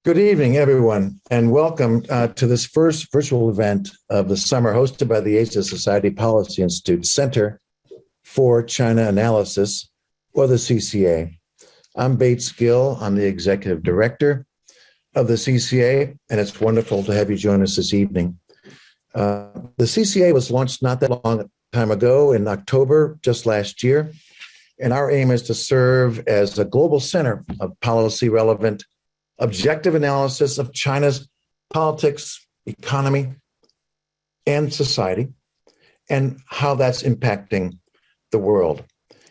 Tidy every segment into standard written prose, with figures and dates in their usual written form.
Good evening, everyone, and welcome to this first virtual event of the summer hosted by the Asia Society Policy Institute Center for China Analysis, or the CCA. I'm Bates Gill. I'm the executive director of the CCA, and it's wonderful to have you join us this evening. The CCA was launched not that long time ago in October, just last year, and our aim is to serve as a global center of policy relevant objective analysis of China's politics, economy, and society, and how that's impacting the world.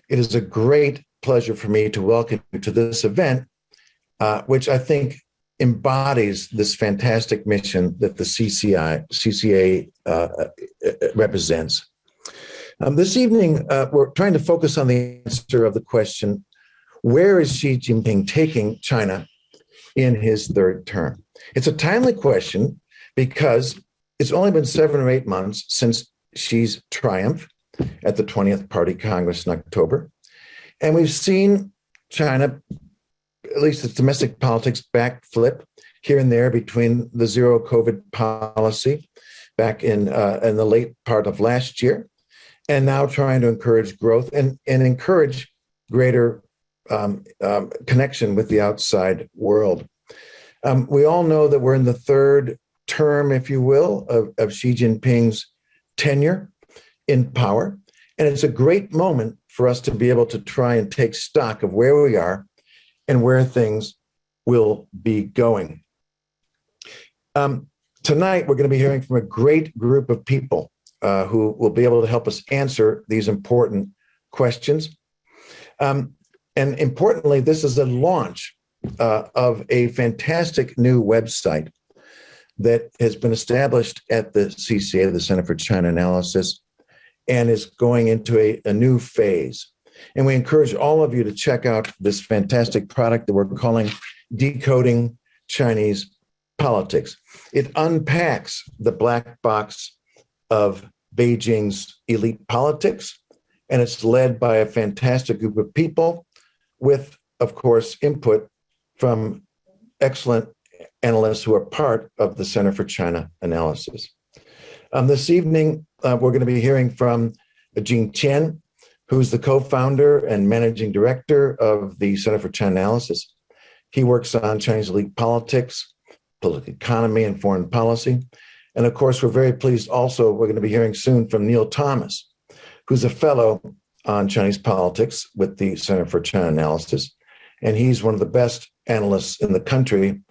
It is a great pleasure for me to welcome you to this event, which I think embodies this fantastic mission that the CCA represents. This evening, we're trying to focus on the answer of the question, where is Xi Jinping taking China in his third term? It's a timely question because it's only been 7 or 8 months since Xi's triumph at the 20th Party Congress in October. And we've seen China, at least its domestic politics, backflip here and there between the zero COVID policy back in the late part of last year, and now trying to encourage growth and encourage greater connection with the outside world. We all know that we're in the third term, if you will, of Xi Jinping's tenure in power. And it's a great moment for us to be able to try and take stock of where we are and where things will be going. Tonight, we're going to be hearing from a great group of people who will be able to help us answer these important questions. And importantly, this is a launch of a fantastic new website that has been established at the CCA, the Center for China Analysis, and is going into a new phase. And we encourage all of you to check out this fantastic product that we're calling Decoding Chinese Politics. It unpacks the black box of Beijing's elite politics, and it's led by a fantastic group of people with, of course, input from excellent analysts who are part of the Center for China Analysis. This evening, we're going to be hearing from Jing Qian, who's the co-founder and managing director of the Center for China Analysis. He works on Chinese elite politics, political economy, and foreign policy. And of course, we're very pleased also, we're going to be hearing soon from Neil Thomas, who's a fellow on Chinese politics with the Center for China Analysis. And he's one of the best analysts in the country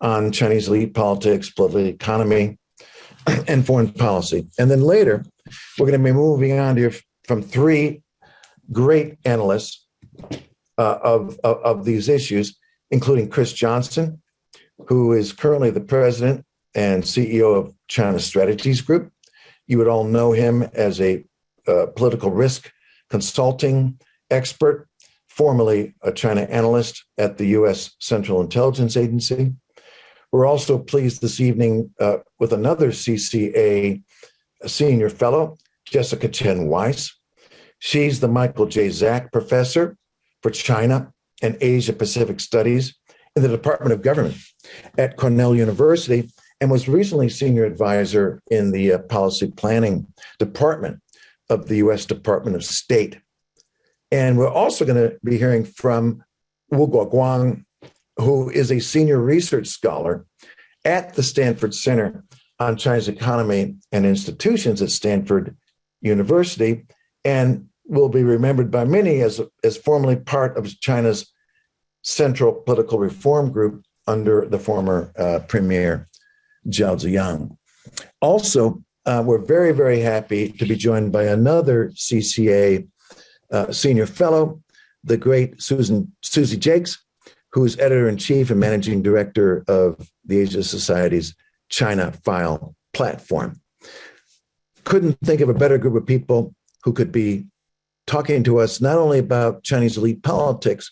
on Chinese elite politics, political economy, and foreign policy. And then later, we're going to be moving on to hear from 3 great analysts of these issues, including Chris Johnson, who is currently the president and CEO of China Strategies Group. You would all know him as a political risk consulting expert, formerly a China analyst at the U.S. Central Intelligence Agency. We're also pleased this evening with another CCA senior fellow, Jessica Chen Weiss. She's the Michael J. Zak Professor for China and Asia Pacific Studies in the Department of Government at Cornell University, and was recently senior advisor in the policy planning department of the U.S. Department of State. And we're also going to be hearing from Wu Guoguang, who is a senior research scholar at the Stanford Center on China's Economy and Institutions at Stanford University, and will be remembered by many as formerly part of China's Central Political Reform Group under the former Premier Zhao Ziyang. Also, we're very, very happy to be joined by another CCA senior fellow, the great Susie Jakes, who is editor-in-chief and managing director of the Asia Society's China File platform. Couldn't think of a better group of people who could be talking to us not only about Chinese elite politics,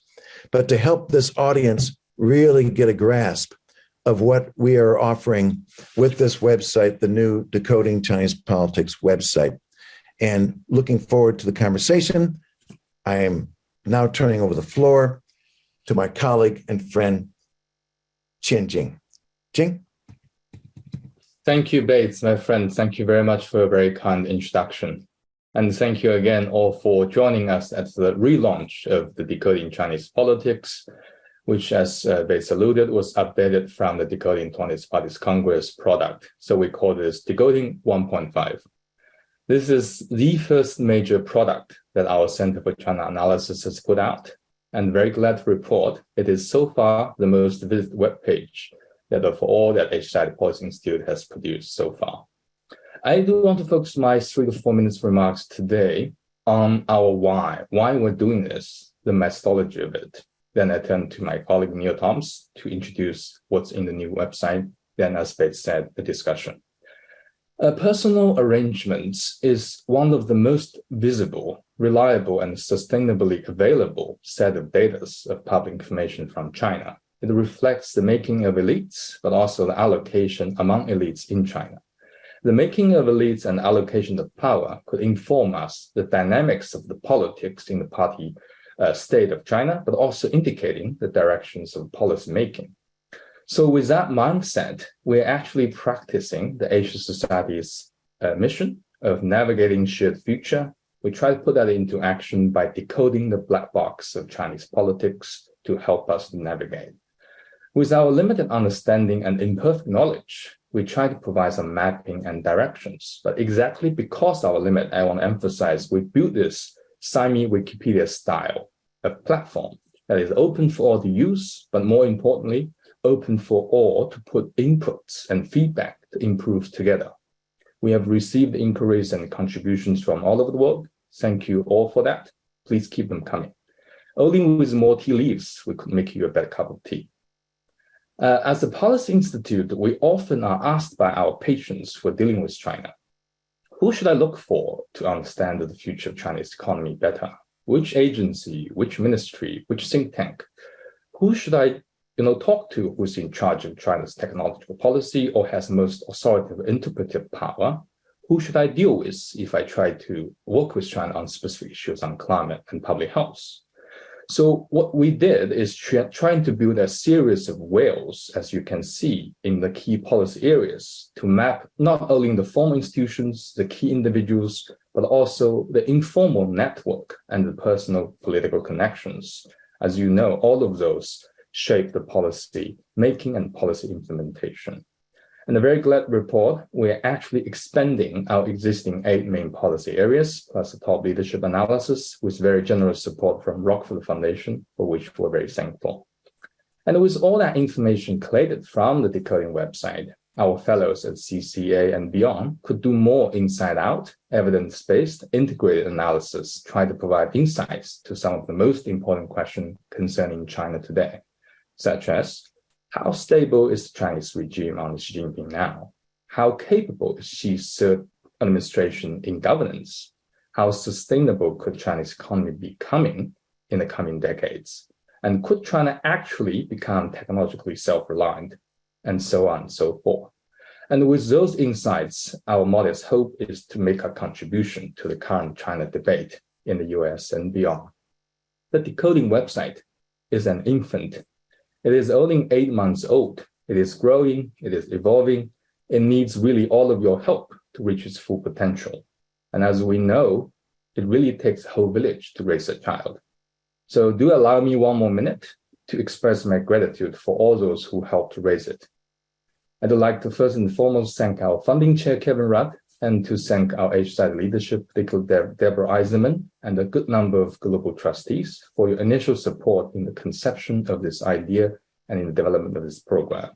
but to help this audience really get a grasp of what we are offering with this website, the new Decoding Chinese Politics website. And looking forward to the conversation, I am now turning over the floor to my colleague and friend, changing. Jing? Thank you, Bates, my friend. Thank you very much for a very kind introduction. And thank you again all for joining us at the relaunch of the Decoding Chinese Politics, which, as Bates alluded, was updated from the Decoding 20th Parties Congress product. So we call this Decoding 1.5. This is the first major product that our Center for China Analysis has put out. And very glad to report it is so far the most visited webpage that of all that H-Side Policy Institute has produced so far. I do want to focus my 3 to 4 minutes remarks today on our why we're doing this, the methodology of it. Then I turn to my colleague Neil Thoms to introduce what's in the new website. Then, as Bates said, the discussion. Personal arrangements is one of the most visible, reliable, and sustainably available set of data of public information from China. It reflects the making of elites, but also the allocation among elites in China. The making of elites and allocation of power could inform us the dynamics of the politics in the party state of China, but also indicating the directions of policy making. So with that mindset, we're actually practicing the Asian Society's mission of navigating shared future. We try to put that into action by decoding the black box of Chinese politics to help us navigate. With our limited understanding and imperfect knowledge, we try to provide some mapping and directions. But exactly because our limit, I want to emphasize, we built this semi-Wikipedia style of platform that is open for all to use, but more importantly, open for all to put inputs and feedback to improve together. We have received inquiries and contributions from all over the world. Thank you all for that. Please keep them coming. Only with more tea leaves, we could make you a better cup of tea. As a policy institute, we often are asked by our patients who are dealing with China, who should I look for to understand the future of Chinese economy better? Which agency, which ministry, which think tank? Who should I talk to who's in charge of China's technological policy or has most authoritative interpretive power? Who should I deal with if I try to work with China on specific issues on climate and public health? So what we did is trying to build a series of whales, as you can see, in the key policy areas to map not only the formal institutions, the key individuals, but also the informal network and the personal political connections. As you know, all of those shape the policy making and policy implementation. And a very glad report, we're actually expanding our existing 8 main policy areas, plus a top leadership analysis with very generous support from Rockefeller Foundation, for which we're very thankful. And with all that information collated from the Decoding website, our fellows at CCA and beyond could do more inside-out, evidence-based, integrated analysis, try to provide insights to some of the most important questions concerning China today, such as, how stable is the Chinese regime under Xi Jinping now? How capable is Xi's third administration in governance? How sustainable could Chinese economy be becoming in the coming decades? And could China actually become technologically self-reliant? And so on and so forth. And with those insights, our modest hope is to make a contribution to the current China debate in the US and beyond. The Decoding website is an infant. It is only 8 months old. It is growing, it is evolving. It needs really all of your help to reach its full potential. And as we know, it really takes a whole village to raise a child. So do allow me 1 more minute to express my gratitude for all those who helped to raise it. I'd like to first and foremost thank our funding chair, Kevin Rudd, and to thank our H-side leadership, particularly Deborah Eisenman, and a good number of global trustees for your initial support in the conception of this idea and in the development of this program.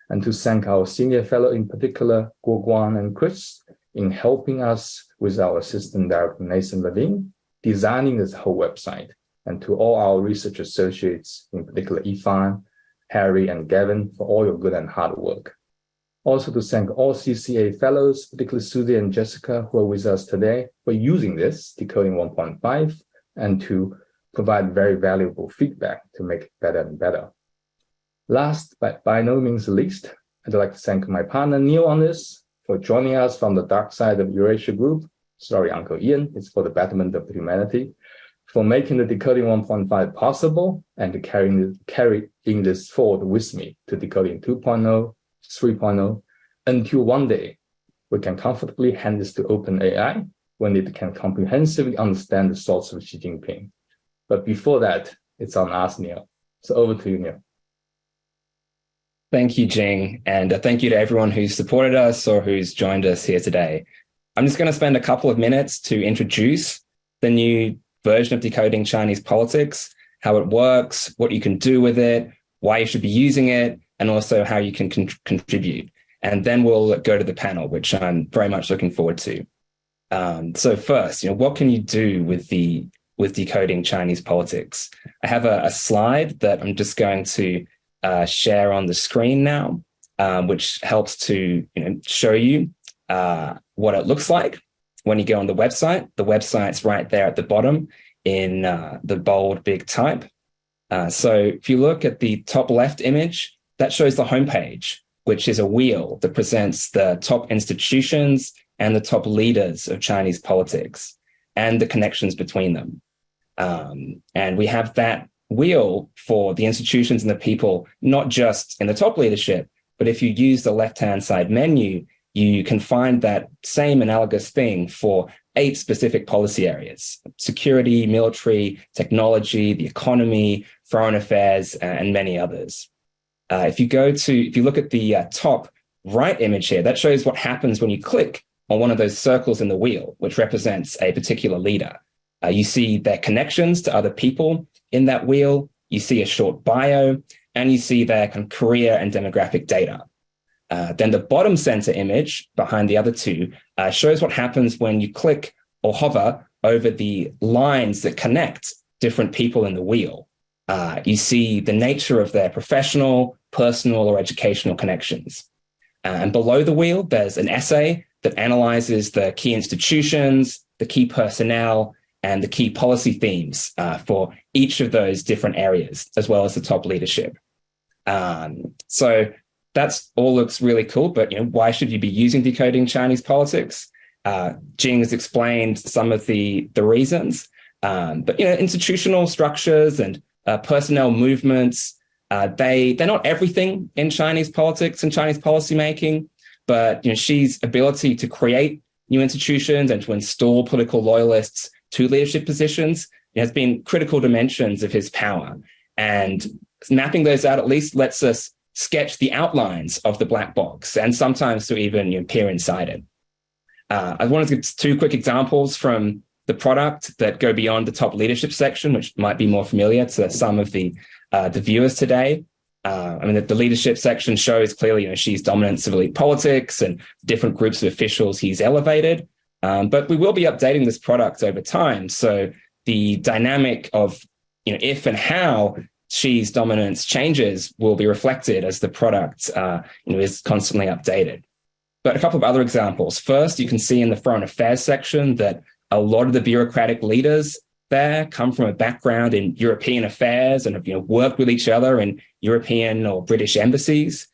And to thank our senior fellow, in particular, Guo Guan and Chris, in helping us with our assistant director, Nathan Levine, designing this whole website. And to all our research associates, in particular, Ifan, Harry, and Gavin, for all your good and hard work. Also to thank all CCA fellows, particularly Susie and Jessica, who are with us today, for using this Decoding 1.5 and to provide very valuable feedback to make it better and better. Last, but by no means least, I'd like to thank my partner Neil on this for joining us from the dark side of Eurasia Group. Sorry, Uncle Ian, it's for the betterment of humanity. for making the Decoding 1.5 possible and carrying this forward with me to Decoding 2.0, 3.0, until one day we can comfortably hand this to OpenAI when it can comprehensively understand the thoughts of Xi Jinping. But before that, it's on us, Neil. So over to you, Neil. Thank you, Jing, and thank you to everyone who's supported us or who's joined us here today. I'm just going to spend a couple of minutes to introduce the new version of Decoding Chinese Politics, how it works, what you can do with it, why you should be using it, and also how you can contribute. And then we'll go to the panel, which I'm very much looking forward to. So first, what can you do with Decoding Chinese Politics? I have a slide that I'm just going to share on the screen now, which helps to show you what it looks like when you go on the website. The website's right there at the bottom in the bold big type. So if you look at the top left image, that shows the homepage, which is a wheel that presents the top institutions and the top leaders of Chinese politics and the connections between them. And we have that wheel for the institutions and the people, not just in the top leadership, but if you use the left-hand side menu, you can find that same analogous thing for 8 specific policy areas: security, military, technology, the economy, foreign affairs, and many others. If you look at the top right image here, that shows what happens when you click on one of those circles in the wheel, which represents a particular leader. You see their connections to other people in that wheel, you see a short bio, and you see their career and demographic data. Then the bottom center image behind the other two shows what happens when you click or hover over the lines that connect different people in the wheel. You see the nature of their professional, personal, or educational connections. And below the wheel, there's an essay that analyzes the key institutions, the key personnel, and the key policy themes for each of those different areas, as well as the top leadership. So that's all looks really cool, but why should you be using Decoding Chinese Politics? Jing has explained some of the reasons, but institutional structures and personnel movements, they're not everything in Chinese politics and Chinese policymaking, but Xi's ability to create new institutions and to install political loyalists to leadership positions has been critical dimensions of his power. And mapping those out at least lets us sketch the outlines of the black box and sometimes to even peer inside it. I wanted to give 2 quick examples from the product that go beyond the top leadership section, which might be more familiar to some of the viewers today. The leadership section shows clearly Xi's dominance of elite politics and different groups of officials he's elevated. But we will be updating this product over time. So the dynamic of if and how Xi's dominance changes will be reflected as the product is constantly updated. But a couple of other examples. First, you can see in the foreign affairs section that a lot of the bureaucratic leaders there come from a background in European affairs and have worked with each other in European or British embassies,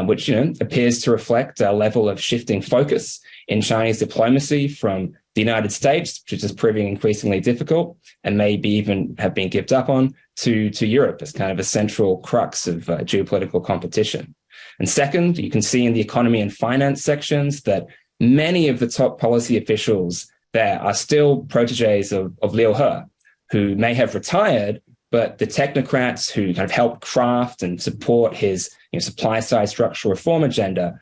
which appears to reflect a level of shifting focus in Chinese diplomacy from the United States, which is proving increasingly difficult and maybe even have been given up on, to Europe as kind of a central crux of geopolitical competition. And second, you can see in the economy and finance sections that many of the top policy officials there are still proteges of Liu He, who may have retired, but the technocrats who kind of help craft and support his supply side structural reform agenda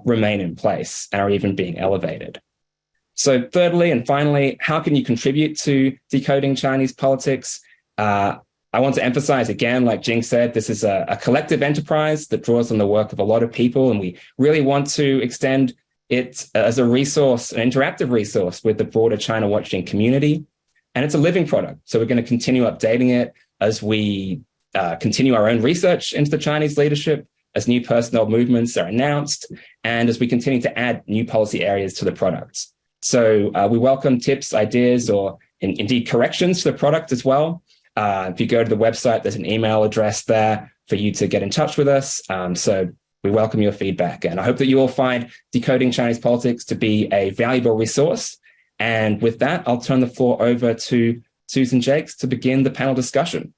remain in place and are even being elevated. So thirdly and finally, how can you contribute to Decoding Chinese Politics? I want to emphasize again, like Jing said, this is a collective enterprise that draws on the work of a lot of people, and we really want to extend it as a resource, an interactive resource with the broader China Watching community. And it's a living product. So we're going to continue updating it as we continue our own research into the Chinese leadership, as new personnel movements are announced, and as we continue to add new policy areas to the product. So we welcome tips, ideas, or indeed corrections to the product as well. If you go to the website, there's an email address there for you to get in touch with us. So we welcome your feedback. And I hope that you all find Decoding Chinese Politics to be a valuable resource. And with that, I'll turn the floor over to Susan Jakes to begin the panel discussion.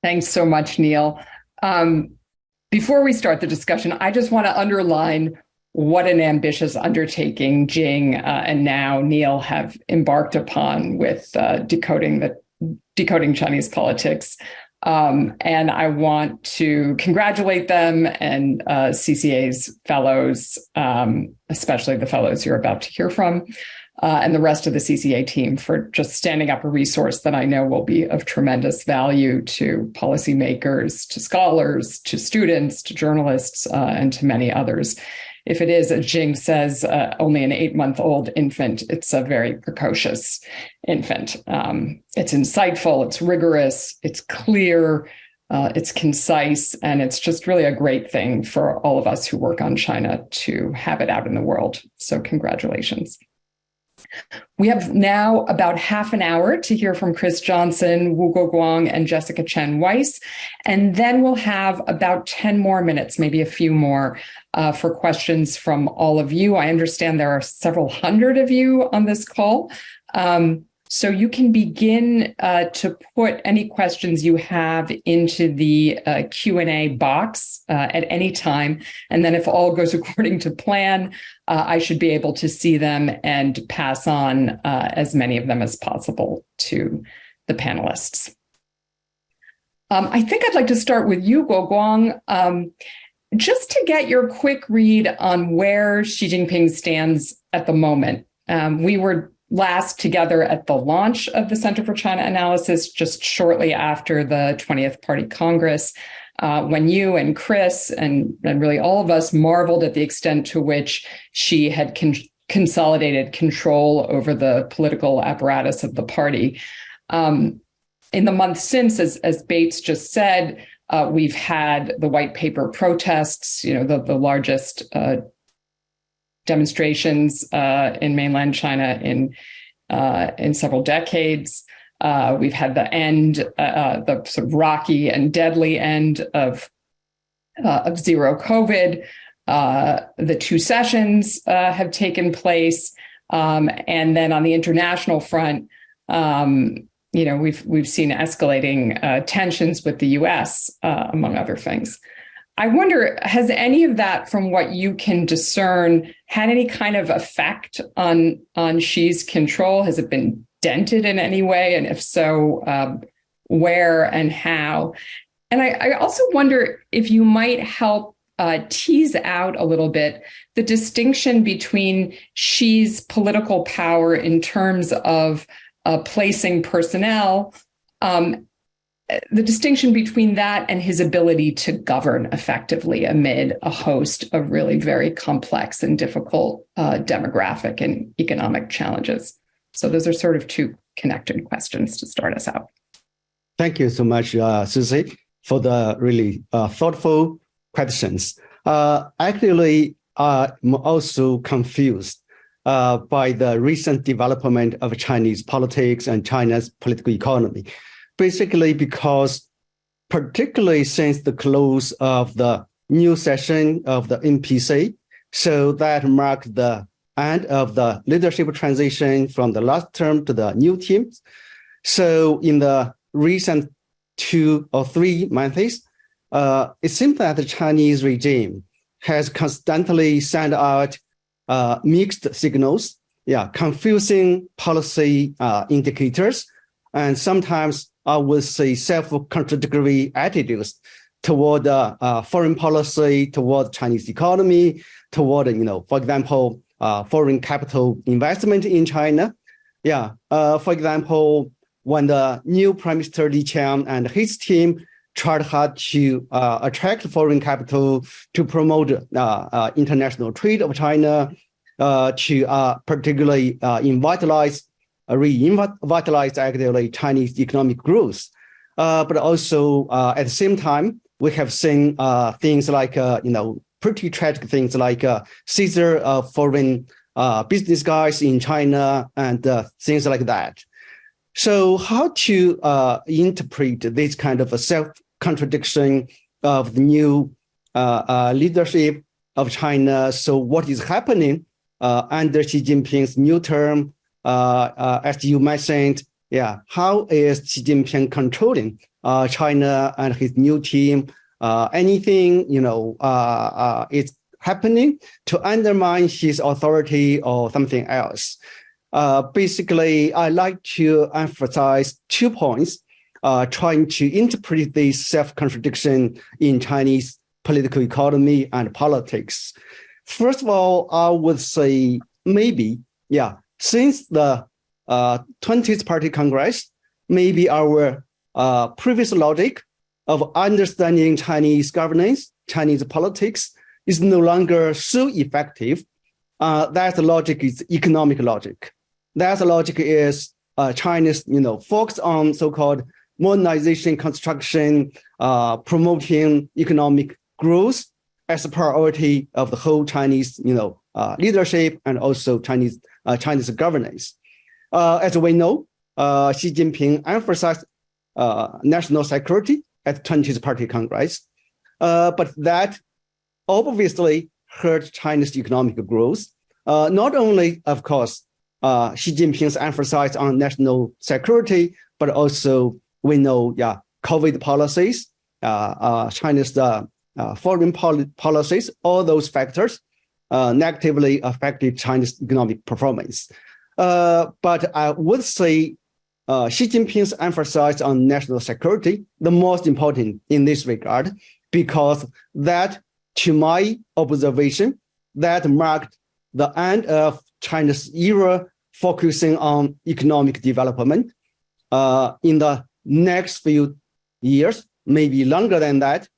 Thanks so much, Neil. Before we start the discussion, I just want to underline what an ambitious undertaking Jing and now Neil have embarked upon with decoding Chinese politics. And I want to congratulate them and CCA's fellows, especially the fellows you're about to hear from, and the rest of the CCA team for just standing up a resource that I know will be of tremendous value to policymakers, to scholars, to students, to journalists, and to many others. If it is, as Jing says, only an 8-month-old infant, it's a very precocious infant. It's insightful, it's rigorous, it's clear, it's concise, and it's just really a great thing for all of us who work on China to have it out in the world. So congratulations. We have now about half an hour to hear from Chris Johnson, Wu Guoguang, and Jessica Chen Weiss, and then we'll have about 10 more minutes, maybe a few more, for questions from all of you. I understand there are several hundred of you on this call. So you can begin to put any questions you have into the Q&A box at any time. And then if all goes according to plan, I should be able to see them and pass on as many of them as possible to the panelists. I think I'd like to start with you, Guoguang, just to get your quick read on where Xi Jinping stands at the moment. We were last together at the launch of the Center for China Analysis just shortly after the 20th Party Congress, when you and Chris and really all of us marveled at the extent to which Xi had consolidated control over the political apparatus of the party. In the months since, as Bates just said, we've had the white paper protests, the largest demonstrations in mainland China in several decades. We've had the end, the sort of rocky and deadly end of zero COVID. The 2 sessions have taken place, and then on the international front, we've seen escalating tensions with the U.S. Among other things. I wonder, has any of that, from what you can discern, had any kind of effect on Xi's control? Has it been dented in any way? And if so, where and how? And I also wonder if you might help tease out a little bit the distinction between Xi's political power in terms of placing personnel, the distinction between that and his ability to govern effectively amid a host of really very complex and difficult demographic and economic challenges. So those are sort of 2 connected questions to start us out. Thank you so much, Susie, for the really thoughtful questions. Actually, I'm also confused by the recent development of Chinese politics and China's political economy. Basically, because particularly since the close of the new session of the NPC, so that marked the end of the leadership transition from the last term to the new team. So in the recent 2 or 3 months, it seems that the Chinese regime has constantly sent out mixed signals, confusing policy indicators, and sometimes I would say self-contradictory attitudes toward foreign policy, toward Chinese economy, toward, for example, foreign capital investment in China. For example, when the new Prime Minister Li Qiang and his team tried hard to attract foreign capital to promote international trade of China, to particularly revitalize actually Chinese economic growth. But also at the same time, we have seen things like, pretty tragic things like seizure of foreign business guys in China and things like that. So how to interpret this kind of a self-contradiction of the new leadership of China? So what is happening under Xi Jinping's new term? As you mentioned, yeah, how is Xi Jinping controlling China and his new team? Anything, is happening to undermine his authority or something else? Basically, I like to emphasize 2 points, trying to interpret this self-contradiction in Chinese political economy and politics. First of all, I would say maybe, since the 20th Party Congress, maybe our previous logic of understanding Chinese governance, Chinese politics is no longer so effective. That logic is economic logic. That logic is China's, focus on so-called modernization, construction, promoting economic growth as a priority of the whole Chinese, leadership and also Chinese governance. As we know, Xi Jinping emphasized national security at 20th Party Congress, but that obviously hurt China's economic growth. Not only, of course, Xi Jinping's emphasis on national security, but also we know, COVID policies, China's foreign policies, all those factors negatively affected China's economic performance. But I would say Xi Jinping's emphasis on national security, the most important in this regard, because that, to my observation, that marked the end of China's era focusing on economic development. In the next few years, maybe longer than that,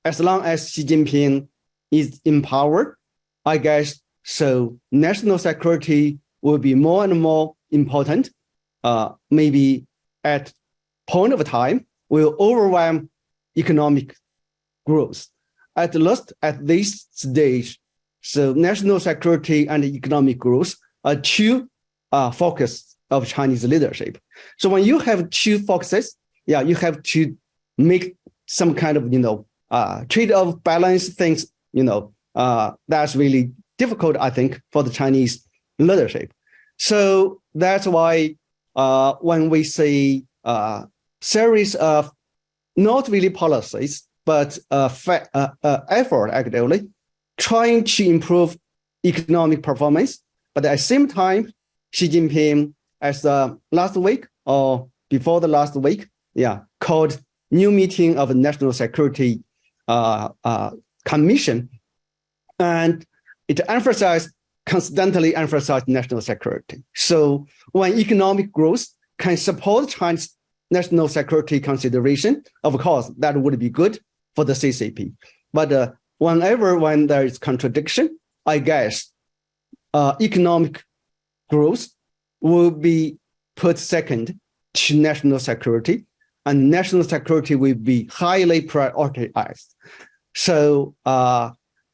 as long as Xi Jinping is in power, I guess, so national security will be more and more important. Maybe at point of time will overwhelm economic growth. At least at this stage, so national security and economic growth are 2 focus of Chinese leadership. So when you have 2 focuses, you have to make some kind of, trade-off balance things, that's really difficult, I think, for the Chinese leadership. So that's why when we see series of not really policies, but effort actively trying to improve economic performance, but at the same time, Xi Jinping, as last week or before the last week, called new meeting of the National Security Commission, and it constantly emphasized national security. So when economic growth can support China's national security consideration, of course, that would be good for the CCP. But when there is contradiction, I guess economic growth will be put second to national security, and national security will be highly prioritized. So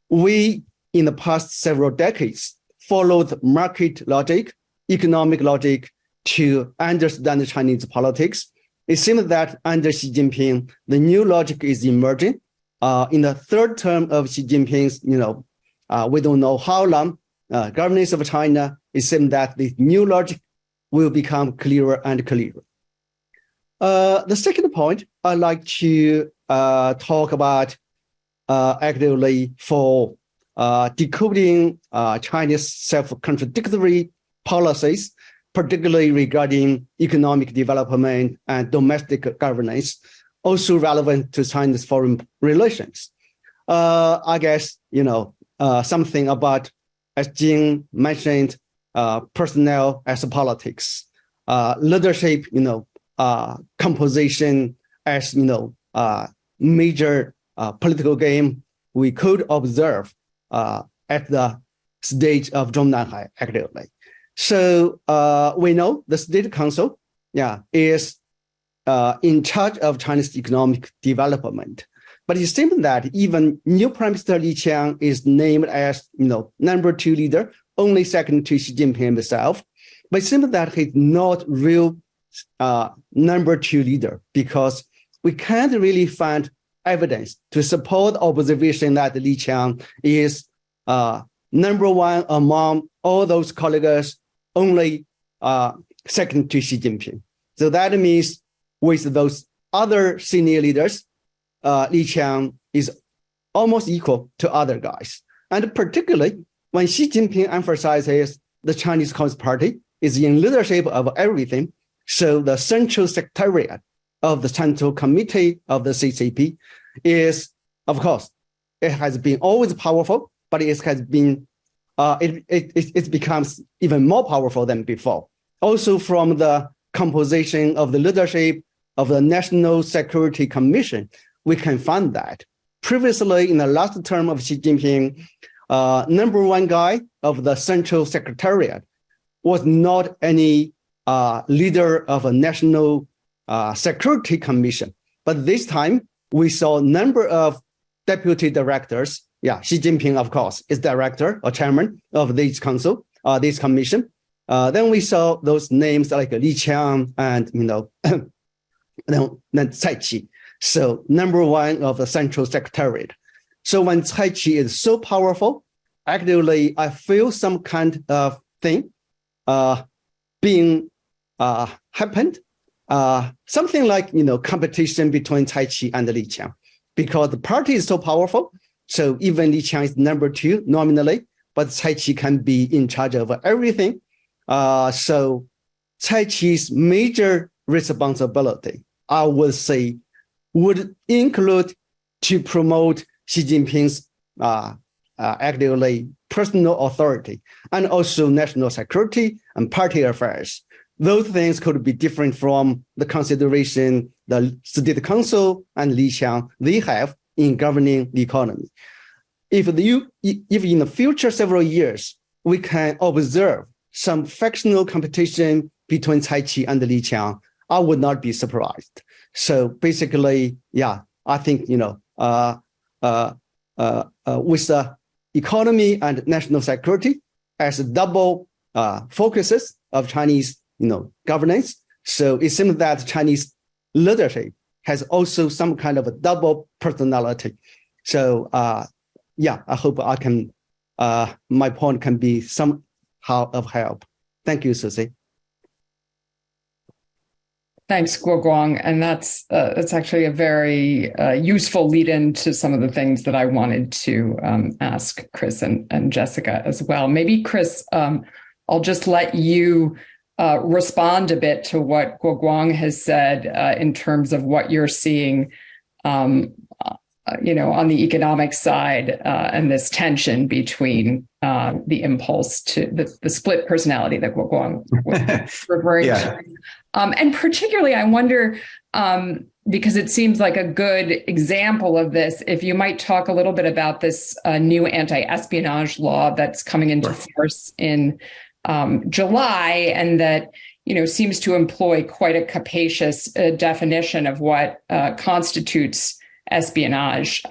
we, in the past several decades, followed market logic, economic logic to understand the Chinese politics. It seems that under Xi Jinping, the new logic is emerging. In the 3rd term of Xi Jinping's, we don't know how long, governance of China, it seems that the new logic will become clearer and clearer. The second point I'd like to talk about actively for decoding China's self-contradictory policies, particularly regarding economic development and domestic governance, also relevant to China's foreign relations. I guess, something about, as Jing mentioned, personnel as politics, leadership, composition as, major political game we could observe at the stage of Zhongnanhai actively. So we know the State Council, is in charge of China's economic development. But it seems that even new Prime Minister Li Qiang is named as, number 2 leader, only second to Xi Jinping himself. But it seems that he's not real number 2 leader, because we can't really find evidence to support observation that Li Qiang is number 1 among all those colleagues, only second to Xi Jinping. So that means with those other senior leaders, Li Qiang is almost equal to other guys. And particularly when Xi Jinping emphasizes the Chinese Communist Party is in leadership of everything, so the central secretariat of the Central Committee of the CCP is, of course, it has been always powerful, but it has been, it becomes even more powerful than before. Also from the composition of the leadership of the National Security Commission, we can find that. Previously, in the last term of Xi Jinping, number one guy of the Central Secretariat was not any leader of a National Security Commission. But this time, we saw a number of deputy directors. Yeah, Xi Jinping, of course, is director or chairman of this council, this commission. Then we saw those names like Li Qiang and, then Cai Qi. So number one of the Central Secretariat. So when Cai Qi is so powerful, actually, I feel some kind of thing being happened. Something like, competition between Cai Qi and Li Qiang, because the party is so powerful. So even Li Qiang is number two nominally, but Cai Qi can be in charge of everything. So Cai Qi's major responsibility, I would say, would include to promote Xi Jinping's actually personal authority and also national security and party affairs. Those things could be different from the consideration the State Council and Li Qiang they have in governing the economy. If in the future several years, we can observe some factional competition between Cai Qi and Li Qiang, I would not be surprised. So basically, yeah, I think, with the economy and national security as double focuses of Chinese, governance. So it seems that Chinese leadership has also some kind of a double personality. So, yeah, I hope I can, my point can be somehow of help. Thank you, Susie. Thanks, Guoguang. And that's actually a very useful lead-in to some of the things that I wanted to ask Chris and Jessica as well. Maybe, Chris, I'll just let you respond a bit to what Guoguang has said in terms of what you're seeing, on the economic side and this tension between the impulse to the split personality that Guoguang was referring to. And particularly, I wonder, because it seems like a good example of this, if you might talk a little bit about this new anti-espionage law that's coming into force in July, and that seems to employ quite a capacious definition of what constitutes espionage.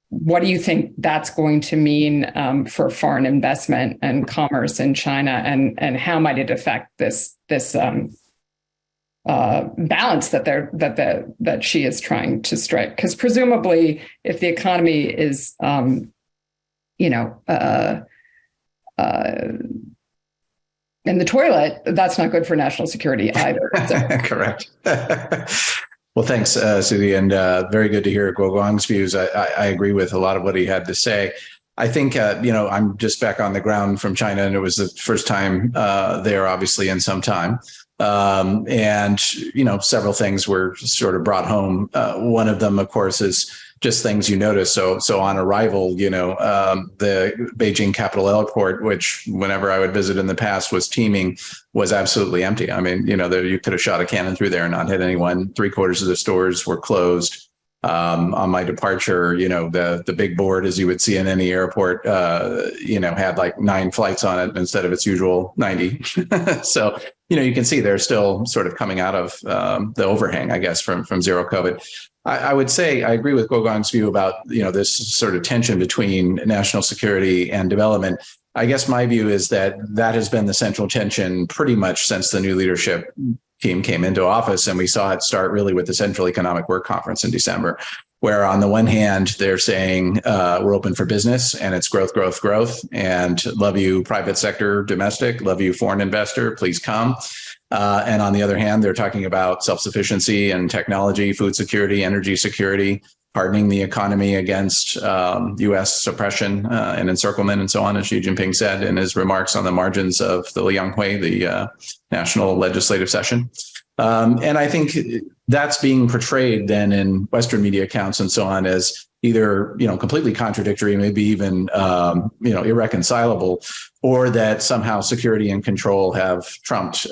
What do you think that's going to mean for foreign investment and commerce in China, and how might it affect this balance that Xi is trying to strike? Because presumably, if the economy is, in the toilet, that's not good for national security either. So. Correct. Well, thanks, Susie, and very good to hear Guoguang's views. I agree with a lot of what he had to say. I think, I'm just back on the ground from China, and it was the first time there, obviously, in some time. And several things were sort of brought home. One of them, of course, is just things you notice. So on arrival, the Beijing Capital Airport, which whenever I would visit in the past was teeming, was absolutely empty. I mean, you could have shot a cannon through there and not hit anyone. 3/4 of the stores were closed. On my departure, the big board, as you would see in any airport, had like 9 flights on it instead of its usual 90. So, you can see they're still sort of coming out of the overhang, I guess, from zero COVID. I would say I agree with Guoguang's view about, this sort of tension between national security and development. I guess my view is that has been the central tension pretty much since the new leadership team came into office, and we saw it start really with the Central Economic Work Conference in December, where on the one hand, they're saying we're open for business and it's growth, growth, growth, and love you private sector, domestic, love you foreign investor, please come. And on the other hand, they're talking about self-sufficiency and technology, food security, energy security, hardening the economy against U.S. suppression and encirclement and so on, as Xi Jinping said in his remarks on the margins of the Lianghui, the national legislative session. And I think that's being portrayed then in Western media accounts and so on as either, completely contradictory, maybe even, irreconcilable, or that somehow security and control have trumped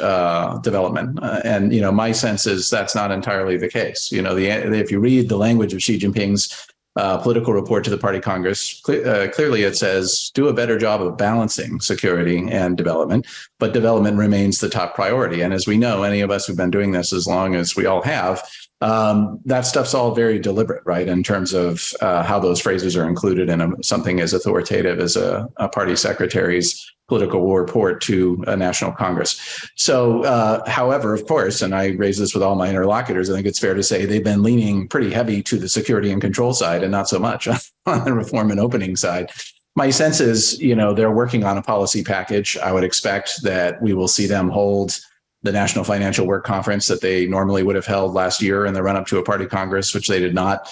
development. And, my sense is that's not entirely the case. If you read the language of Xi Jinping's political report to the Party Congress, clearly it says, do a better job of balancing security and development, but development remains the top priority. And as we know, any of us who've been doing this as long as we all have, that stuff's all very deliberate, right, in terms of how those phrases are included in something as authoritative as a party secretary's political report to a national Congress. So, however, of course, and I raise this with all my interlocutors, I think it's fair to say they've been leaning pretty heavy to the security and control side and not so much on the reform and opening side. My sense is, they're working on a policy package. I would expect that we will see them hold the National Financial Work Conference that they normally would have held last year in the run-up to a party Congress, which they did not,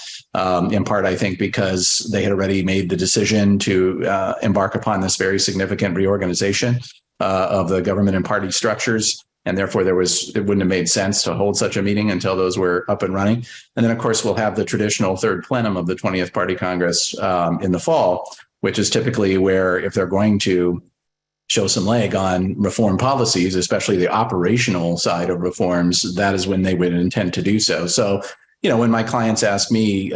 in part, I think, because they had already made the decision to embark upon this very significant reorganization of the government and party structures. And therefore, it wouldn't have made sense to hold such a meeting until those were up and running. And then, of course, we'll have the traditional third plenum of the 20th Party Congress in the fall, which is typically where, if they're going to show some leg on reform policies, especially the operational side of reforms, that is when they would intend to do so. So, when my clients ask me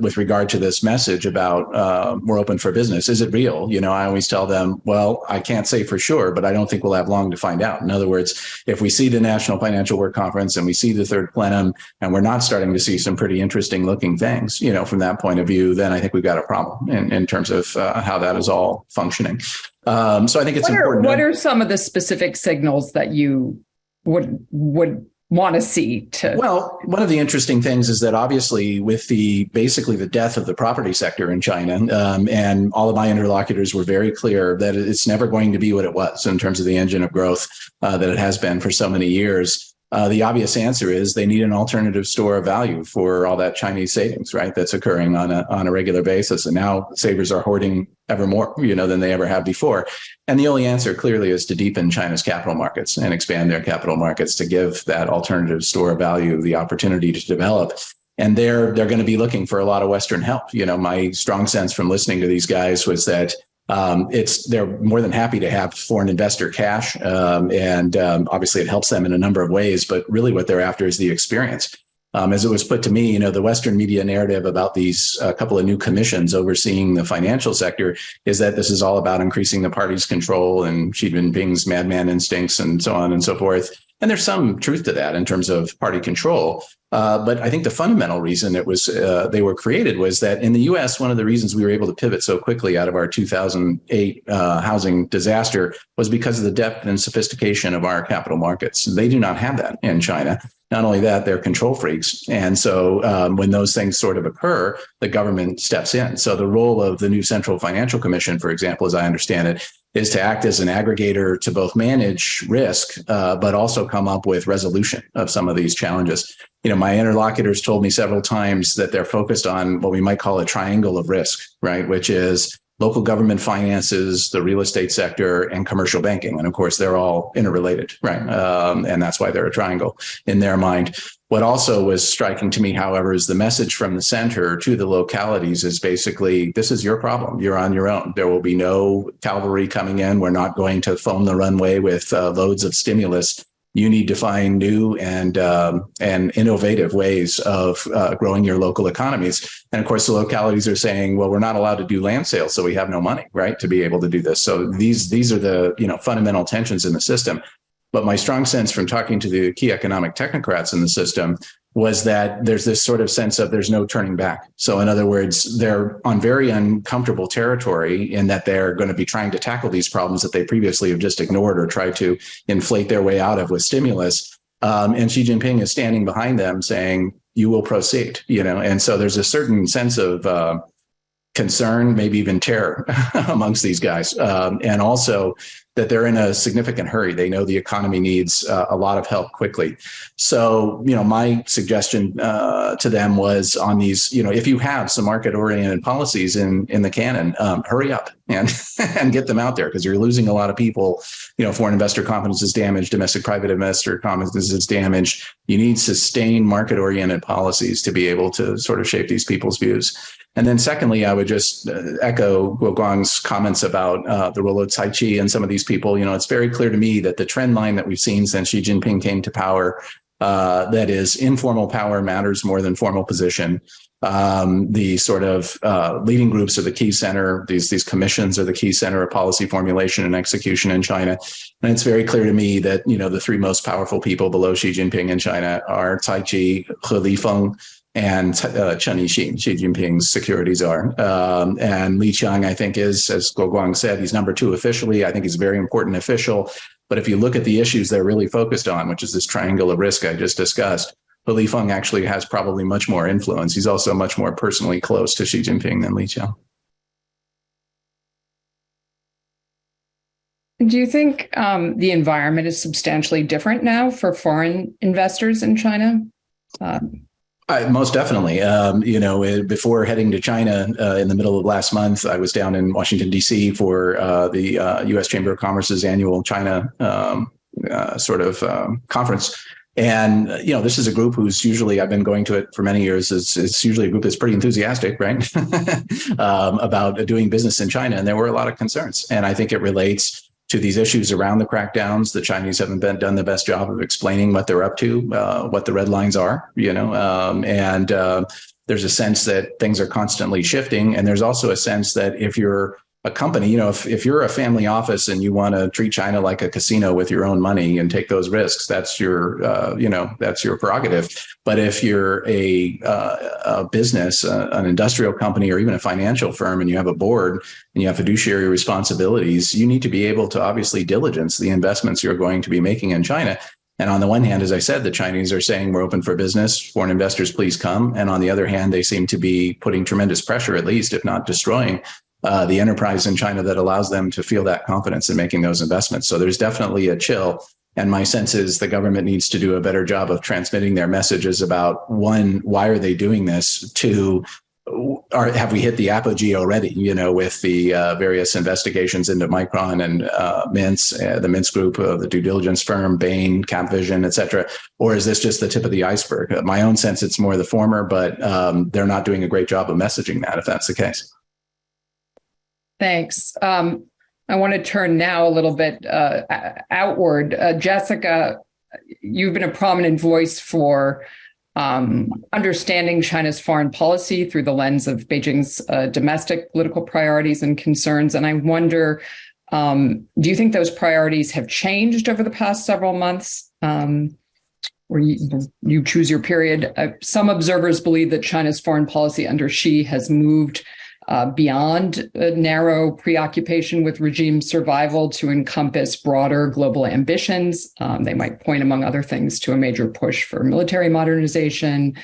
with regard to this message about we're open for business, is it real? I always tell them, well, I can't say for sure, but I don't think we'll have long to find out. In other words, if we see the National Financial Work Conference and we see the third plenum and we're not starting to see some pretty interesting looking things, from that point of view, then I think we've got a problem in terms of how that is all functioning. So I think it's important. What are some of the specific signals that you would want to see? Well, one of the interesting things is that obviously with basically the death of the property sector in China, and all of my interlocutors were very clear that it's never going to be what it was in terms of the engine of growth that it has been for so many years. The obvious answer is they need an alternative store of value for all that Chinese savings, right? That's occurring on a regular basis. And now savers are hoarding ever more, than they ever have before. And the only answer clearly is to deepen China's capital markets and expand their capital markets to give that alternative store of value the opportunity to develop. And they're going to be looking for a lot of Western help. My strong sense from listening to these guys was that they're more than happy to have foreign investor cash. And obviously it helps them in a number of ways, but really what they're after is the experience. As it was put to me, the Western media narrative about these couple of new commissions overseeing the financial sector is that this is all about increasing the party's control and Xi Jinping's madman instincts and so on and so forth. And there's some truth to that in terms of party control. But I think the fundamental reason they were created was that in the U.S., one of the reasons we were able to pivot so quickly out of our 2008 housing disaster was because of the depth and sophistication of our capital markets. They do not have that in China. Not only that, they're control freaks. And so when those things sort of occur, the government steps in. So the role of the new Central Financial Commission, for example, as I understand it, is to act as an aggregator to both manage risk, but also come up with resolution of some of these challenges. My interlocutors told me several times that they're focused on what we might call a triangle of risk, right? Which is local government finances, the real estate sector, and commercial banking. And of course, they're all interrelated, right? And that's why they're a triangle in their mind. What also was striking to me, however, is the message from the center to the localities is basically, this is your problem. You're on your own. There will be no cavalry coming in. We're not going to foam the runway with loads of stimulus. You need to find new and innovative ways of growing your local economies. And of course, the localities are saying, well, we're not allowed to do land sales, so we have no money, right, to be able to do this. So these are the fundamental tensions in the system. But my strong sense from talking to the key economic technocrats in the system was that there's this sort of sense of there's no turning back. So in other words, they're on very uncomfortable territory in that they're going to be trying to tackle these problems that they previously have just ignored or tried to inflate their way out of with stimulus. And Xi Jinping is standing behind them saying, you will proceed, and so there's a certain sense of concern, maybe even terror amongst these guys. And also, that they're in a significant hurry. They know the economy needs a lot of help quickly. So, my suggestion to them was on these, if you have some market-oriented policies in the canon, hurry up and and get them out there, because you're losing a lot of people. Foreign investor confidence is damaged, domestic private investor confidence is damaged. You need sustained market-oriented policies to be able to sort of shape these people's views. And then secondly, I would just echo Guoguang's comments about the role of Tai Chi and some of these people. It's very clear to me that the trend line that we've seen since Xi Jinping came to power, that is, informal power matters more than formal position. The sort of leading groups are the key center. These commissions are the key center of policy formulation and execution in China. And it's very clear to me that, the three most powerful people below Xi Jinping in China are Tai Chi, He Lifeng, and Chen Yixin, Xi Jinping's security czar. And Li Qiang, I think, is, as Guoguang said, he's number 2 officially. I think he's a very important official. But if you look at the issues they're really focused on, which is this triangle of risk I just discussed, He Lifeng actually has probably much more influence. He's also much more personally close to Xi Jinping than Li Qiang. Do you think the environment is substantially different now for foreign investors in China? Most definitely. Before heading to China in the middle of last month, I was down in Washington, D.C. for the U.S. Chamber of Commerce's annual China conference. And, this is a group who's usually, I've been going to it for many years, it's usually a group that's pretty enthusiastic, right, about doing business in China. And there were a lot of concerns. And I think it relates to these issues around the crackdowns. The Chinese haven't done the best job of explaining what they're up to, what the red lines are, and there's a sense that things are constantly shifting. And there's also a sense that if you're a company, if you're a family office and you want to treat China like a casino with your own money and take those risks, that's your, that's your prerogative. But if you're a business, an industrial company, or even a financial firm, and you have a board and you have fiduciary responsibilities, you need to be able to obviously diligence the investments you're going to be making in China. And on the one hand, as I said, the Chinese are saying we're open for business, foreign investors, please come. And on the other hand, they seem to be putting tremendous pressure, at least, if not destroying, the enterprise in China that allows them to feel that confidence in making those investments. So there's definitely a chill. And my sense is the government needs to do a better job of transmitting their messages about, one, why are they doing this? Two, have we hit the apogee already, with the various investigations into Micron and Mintz, the Mintz Group, the due diligence firm, Bain, CapVision, et cetera? Or is this just the tip of the iceberg? My own sense, it's more the former, but they're not doing a great job of messaging that, if that's the case. Thanks. I want to turn now a little bit outward. Jessica, you've been a prominent voice for understanding China's foreign policy through the lens of Beijing's domestic political priorities and concerns. And I wonder, do you think those priorities have changed over the past several months? Or you choose your period. Some observers believe that China's foreign policy under Xi has moved beyond a narrow preoccupation with regime survival to encompass broader global ambitions. They might point, among other things, to a major push for military modernization,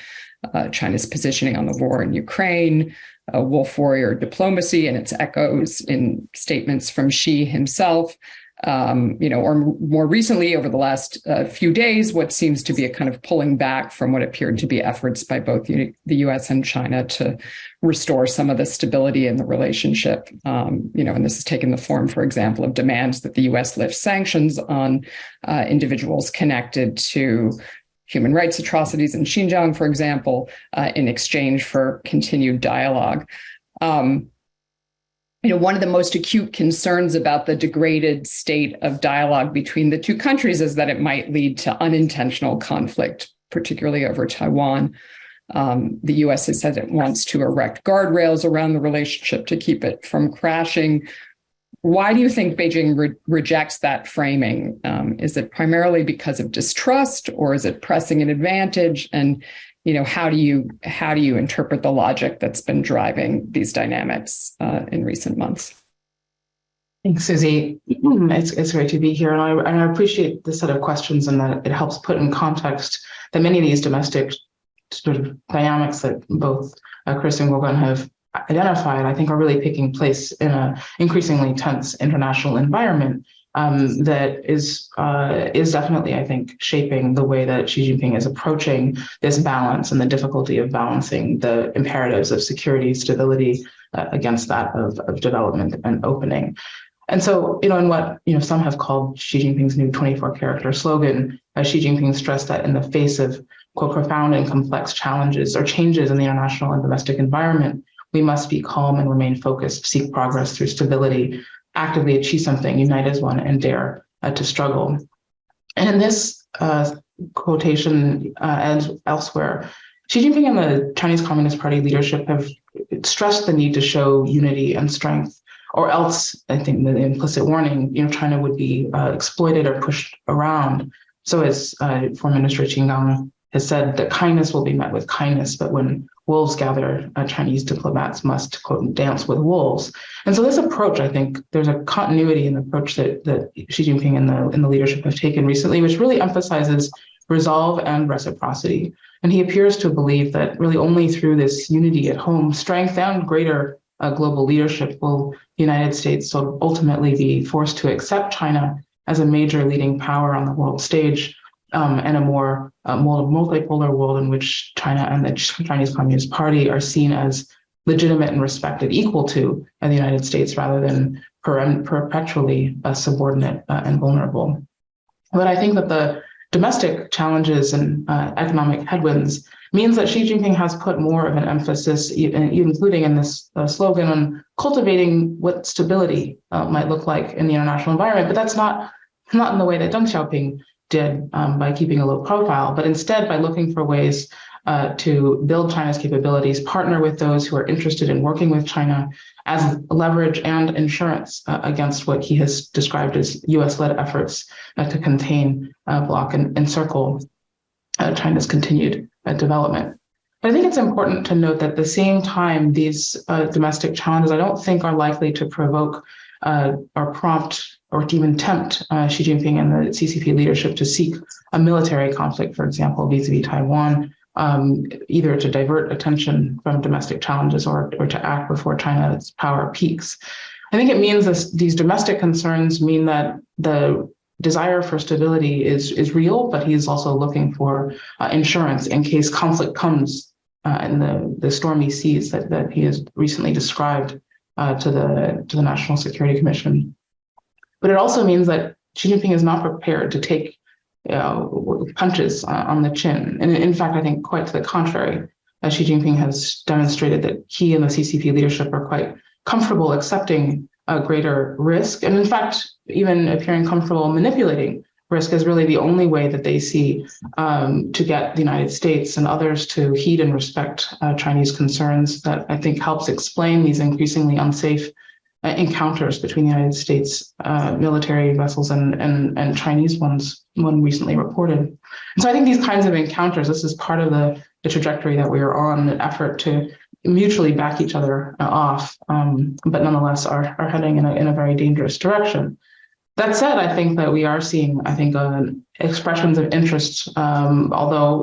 China's positioning on the war in Ukraine, wolf warrior diplomacy and its echoes in statements from Xi himself. Or more recently, over the last few days, what seems to be a kind of pulling back from what appeared to be efforts by both the U.S. and China to restore some of the stability in the relationship. And this has taken the form, for example, of demands that the U.S. lift sanctions on individuals connected to human rights atrocities in Xinjiang, for example, in exchange for continued dialogue. One of the most acute concerns about the degraded state of dialogue between the two countries is that it might lead to unintentional conflict, particularly over Taiwan. The U.S. has said it wants to erect guardrails around the relationship to keep it from crashing. Why do you think Beijing rejects that framing? Is it primarily because of distrust, or is it pressing an advantage? And how do you interpret the logic that's been driving these dynamics in recent months? Thanks, Susie. It's great to be here, and I appreciate this set of questions, and that it helps put in context that many of these domestic sort of dynamics that both Chris and Guoguang have identified, I think, are really taking place in an increasingly tense international environment. that is definitely, I think, shaping the way that Xi Jinping is approaching this balance and the difficulty of balancing the imperatives of security, stability against that of development and opening. And so, in what some have called Xi Jinping's new 24-character slogan, Xi Jinping stressed that in the face of, quote, profound and complex challenges or changes in the international and domestic environment, we must be calm and remain focused, seek progress through stability, actively achieve something, unite as one, and dare to struggle. And in this quotation, as elsewhere, Xi Jinping and the Chinese Communist Party leadership have stressed the need to show unity and strength, or else, I think the implicit warning, China would be exploited or pushed around. So as Foreign Minister Qin Gang has said, that kindness will be met with kindness, but when wolves gather, Chinese diplomats must, quote, dance with wolves. And so this approach, I think there's a continuity in the approach that Xi Jinping and the leadership have taken recently, which really emphasizes resolve and reciprocity. And he appears to believe that really only through this unity at home, strength and greater global leadership will the United States ultimately be forced to accept China as a major leading power on the world stage, and a more multipolar world in which China and the Chinese Communist Party are seen as legitimate and respected, equal to the United States, rather than perpetually subordinate and vulnerable. But I think that the domestic challenges and economic headwinds means that Xi Jinping has put more of an emphasis, including in this slogan, on cultivating what stability might look like in the international environment. But that's not in the way that Deng Xiaoping did, by keeping a low profile, but instead by looking for ways to build China's capabilities, partner with those who are interested in working with China as leverage and insurance against what he has described as US-led efforts to contain, block, and encircle China's continued development. But I think it's important to note that at the same time, these domestic challenges, I don't think are likely to provoke or prompt or to even tempt Xi Jinping and the CCP leadership to seek a military conflict, for example, vis-a-vis Taiwan, either to divert attention from domestic challenges or to act before China's power peaks. I think it means these domestic concerns mean that the desire for stability is real, but he's also looking for insurance in case conflict comes in the stormy seas that he has recently described to the National Security Commission. But it also means that Xi Jinping is not prepared to take punches on the chin. And in fact, I think quite to the contrary, Xi Jinping has demonstrated that he and the CCP leadership are quite comfortable accepting a greater risk. And in fact, even appearing comfortable manipulating risk is really the only way that they see to get the United States and others to heed and respect Chinese concerns. That I think helps explain these increasingly unsafe encounters between the United States military vessels and Chinese ones, one recently reported. And so I think these kinds of encounters, this is part of the trajectory that we are on, an effort to mutually back each other off, but nonetheless are heading in a very dangerous direction. That said, I think that we are seeing, expressions of interest, although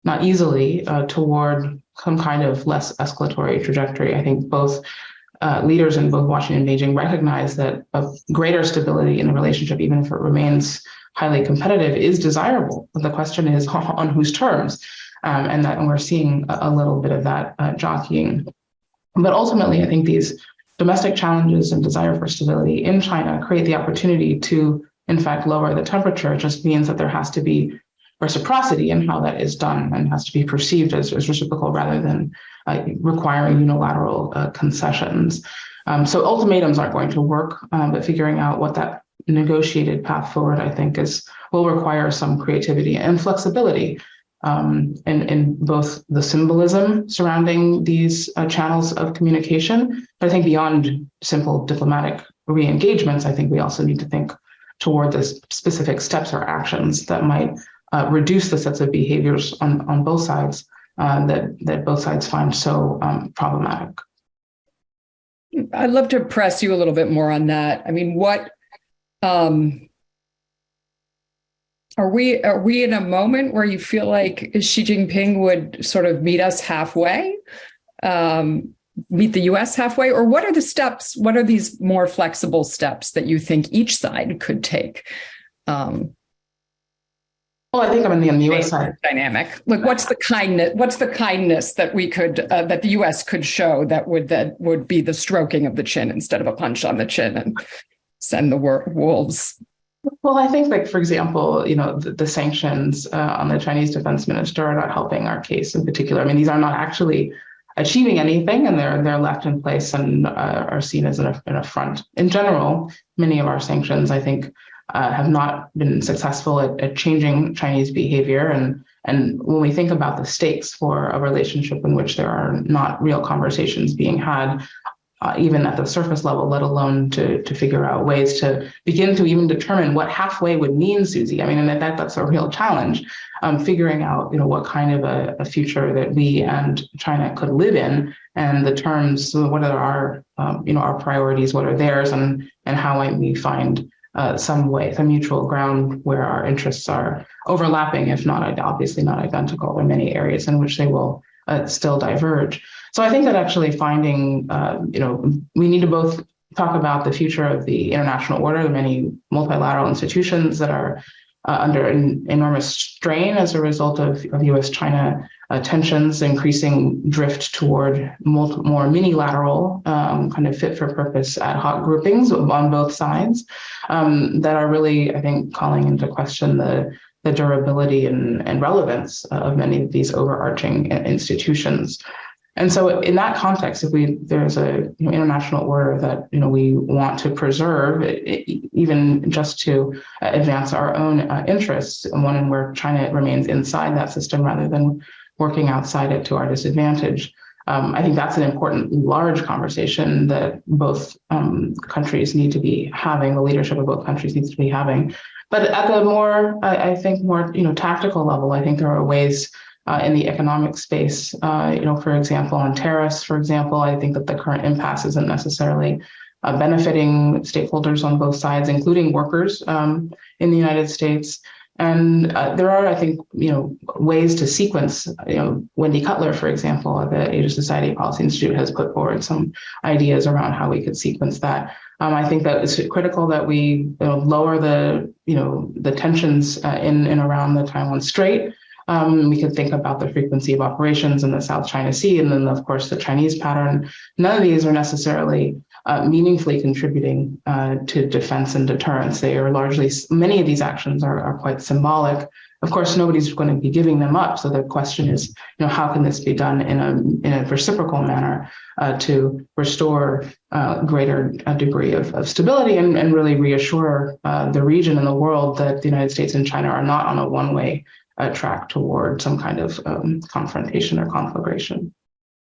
not easily, toward some kind of less escalatory trajectory. I think both leaders in both Washington and Beijing recognize that a greater stability in the relationship, even if it remains highly competitive, is desirable. But the question is on whose terms, and we're seeing a little bit of that jockeying. But ultimately, I think these domestic challenges and desire for stability in China create the opportunity to, in fact, lower the temperature. It just means that there has to be reciprocity in how that is done and has to be perceived as reciprocal rather than requiring unilateral concessions. So ultimatums aren't going to work, but figuring out what that negotiated path forward, I think, will require some creativity and flexibility in both the symbolism surrounding these channels of communication. But I think beyond simple diplomatic re-engagements, I think we also need to think toward the specific steps or actions that might reduce the sets of behaviors on both sides that both sides find so problematic. I'd love to press you a little bit more on that. I mean, what are we in a moment where you feel like Xi Jinping would sort of meet us halfway? meet the US halfway? Or what are the steps? What are these more flexible steps that you think each side could take? Well, I think on the US side dynamic. Like, what's the kindness that we could that the US could show that would be the stroking of the chin instead of a punch on the chin and send the wolves? Well, I think, like, for example, the sanctions on the Chinese defense minister are not helping our case in particular. I mean, these are not actually achieving anything, and they're left in place and are seen as an affront. In general, many of our sanctions, I think, have not been successful at changing Chinese behavior. And when we think about the stakes for a relationship in which there are not real conversations being had, even at the surface level, let alone to figure out ways to begin to even determine what halfway would mean, Susie. I mean, and that's a real challenge. Figuring out, what kind of a future that we and China could live in, and the terms, what are our priorities, what are theirs, and how might we find some mutual ground where our interests are overlapping, if not obviously not identical. There are many areas in which they will still diverge. So I think that actually finding, we need to both talk about the future of the international order, the many multilateral institutions that are under enormous strain as a result of US-China tensions, increasing drift toward more mini-lateral, kind of fit-for-purpose ad hoc groupings on both sides that are really, I think, calling into question the durability and relevance of many of these overarching institutions. And so in that context, if there's a international order that we want to preserve, even just to advance our own interests, and one in where China remains inside that system rather than working outside it to our disadvantage, I think that's an important, large conversation that both countries need to be having. The leadership of both countries needs to be having. But at the more, I think, more tactical level, I think there are ways in the economic space, for example, on tariffs, for example, I think that the current impasse isn't necessarily benefiting stakeholders on both sides, including workers in the United States. And there are, I think, ways to sequence. Wendy Cutler, for example, at the Asia Society Policy Institute, has put forward some ideas around how we could sequence that. I think that it's critical that we lower the tensions in and around the Taiwan Strait. We could think about the frequency of operations in the South China Sea, and then, of course, the Chinese pattern. None of these are necessarily meaningfully contributing to defense and deterrence. They are largely, many of these actions are quite symbolic. Of course, nobody's going to be giving them up. So the question is, how can this be done in a reciprocal manner to restore greater degree of stability and really reassure the region and the world that the United States and China are not on a one-way track toward some kind of confrontation or conflagration.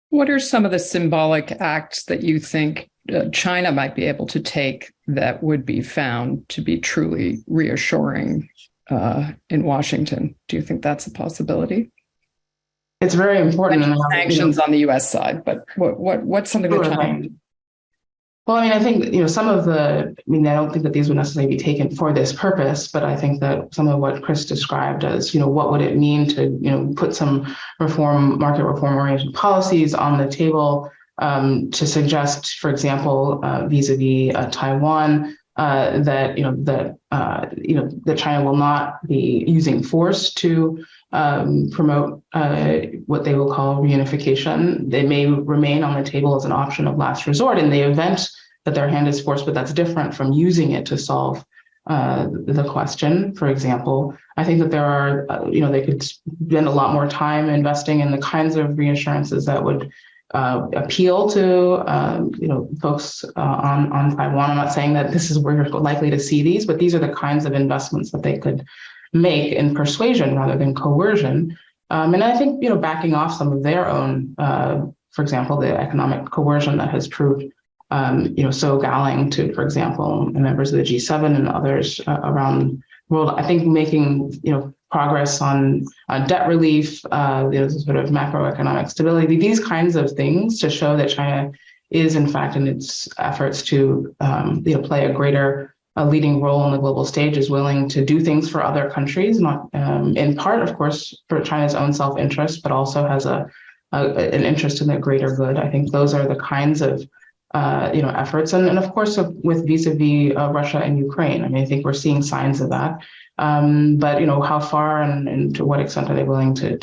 What are some of the symbolic acts that you think China might be able to take that would be found to be truly reassuring in Washington? Do you think that's a possibility? It's very important. Sanctions on the U.S. side, but what's something that China? Well, I mean, I think, some of I don't think that these would necessarily be taken for this purpose, but I think that some of what Chris described as, what would it mean to, put some market reform oriented policies on the table to suggest, for example, vis-a-vis Taiwan, that China will not be using force to promote what they will call reunification. They may remain on the table as an option of last resort in the event that their hand is forced, but that's different from using it to solve the question. For example, I think that there are, they could spend a lot more time investing in the kinds of reassurances that would appeal to, folks on Taiwan. I'm not saying that this is where you're likely to see these, but these are the kinds of investments that they could make in persuasion rather than coercion. And I think, backing off some of their own, for example, the economic coercion that has proved, so galling to, for example, members of the G7 and others around the world. I think making, progress on debt relief, sort of macroeconomic stability, these kinds of things to show that China is, in fact, in its efforts to, play a greater leading role on the global stage, is willing to do things for other countries, not in part, of course, for China's own self-interest, but also has a an interest in the greater good. I think those are the kinds of efforts, and of course with vis-a-vis Russia and Ukraine. I mean, I think we're seeing signs of that. But how far and to what extent are they willing to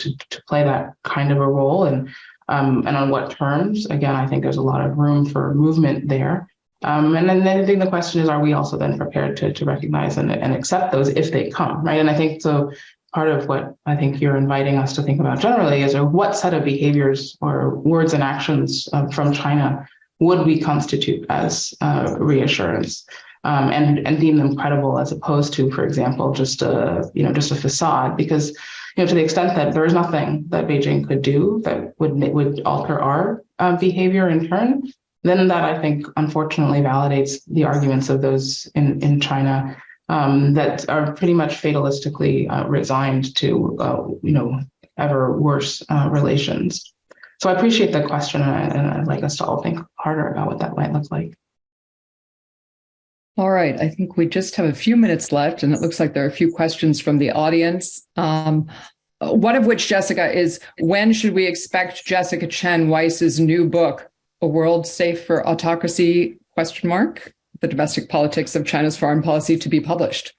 play that kind of a role, and on what terms? Again, I think there's a lot of room for movement there. And then I think the question is, are we also then prepared to recognize and accept those if they come, right? And I think so. Part of what I think you're inviting us to think about generally is, what set of behaviors or words and actions from China would we constitute as reassurance, and deem them credible, as opposed to, for example, just a facade? Because to the extent that there is nothing that Beijing could do that would alter our behavior in turn, then that, I think, unfortunately validates the arguments of those in China that are pretty much fatalistically resigned to ever worse relations. So I appreciate the question, and I'd like us to all think harder about what that might look like. All right, I think we just have a few minutes left, and it looks like there are a few questions from the audience. One of which, Jessica, is, when should we expect Jessica Chen Weiss's new book, A World Safe for Autocracy, ? The Domestic Politics of China's Foreign Policy, to be published?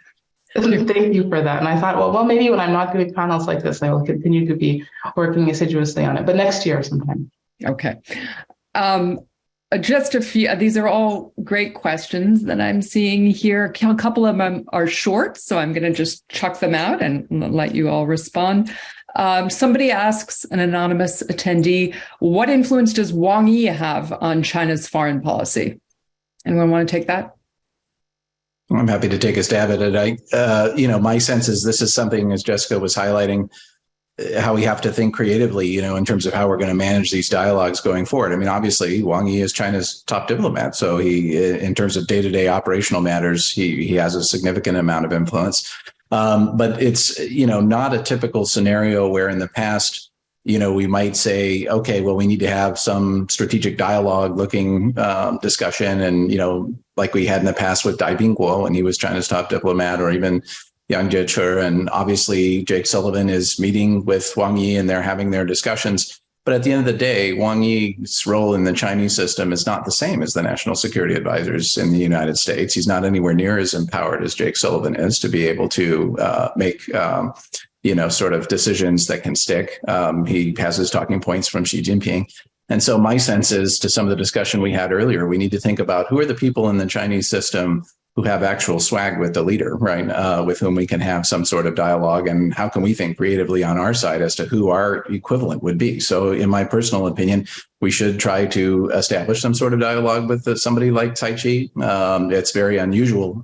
Thank you for that. And I thought, well, maybe when I'm not doing panels like this, I will continue to be working assiduously on it, but next year sometime. Okay. Just a few, these are all great questions that I'm seeing here. A couple of them are short, so I'm going to just chuck them out and let you all respond. Somebody asks, an anonymous attendee, what influence does Wang Yi have on China's foreign policy? Anyone want to take that? I'm happy to take a stab at it. My sense is this is something, as Jessica was highlighting, how we have to think creatively, in terms of how we're going to manage these dialogues going forward. I mean, obviously, Wang Yi is China's top diplomat. So he, in terms of day-to-day operational matters, he has a significant amount of influence. But it's, not a typical scenario where in the past, we might say, okay, well, we need to have some strategic dialogue looking discussion. And, like we had in the past with Dai Bingguo when he was China's top diplomat, or even Yang Jiechi. And obviously, Jake Sullivan is meeting with Wang Yi and they're having their discussions. But at the end of the day, Wang Yi's role in the Chinese system is not the same as the national security advisors in the United States. He's not anywhere near as empowered as Jake Sullivan is to be able to make sort of decisions that can stick. He has his talking points from Xi Jinping. And so my sense is, to some of the discussion we had earlier, we need to think about who are the people in the Chinese system who have actual swag with the leader, right? With whom we can have some sort of dialogue, and how can we think creatively on our side as to who our equivalent would be. So in my personal opinion, we should try to establish some sort of dialogue with somebody like Cai Chi. It's very unusual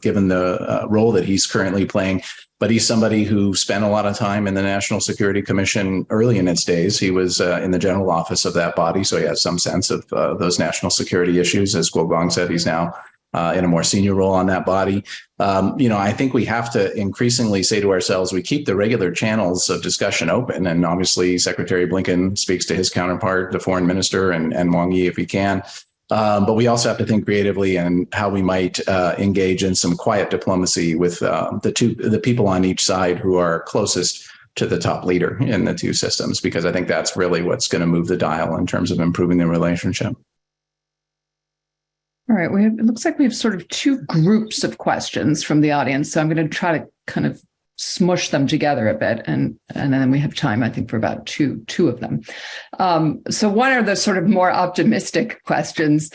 given the role that he's currently playing, but he's somebody who spent a lot of time in the National Security Commission early in its days. He was in the general office of that body, so he has some sense of those national security issues. As Guo Guang said, he's now in a more senior role on that body. I think we have to increasingly say to ourselves, we keep the regular channels of discussion open. And obviously, Secretary Blinken speaks to his counterpart, the foreign minister, and Wang Yi if he can. But we also have to think creatively and how we might engage in some quiet diplomacy with the people on each side who are closest to the top leader in the two systems, because I think that's really what's going to move the dial in terms of improving the relationship. All right, it looks like we have sort of two groups of questions from the audience, so I'm going to try to kind of smush them together a bit, and then we have time, I think, for about two of them. So one are the sort of more optimistic questions.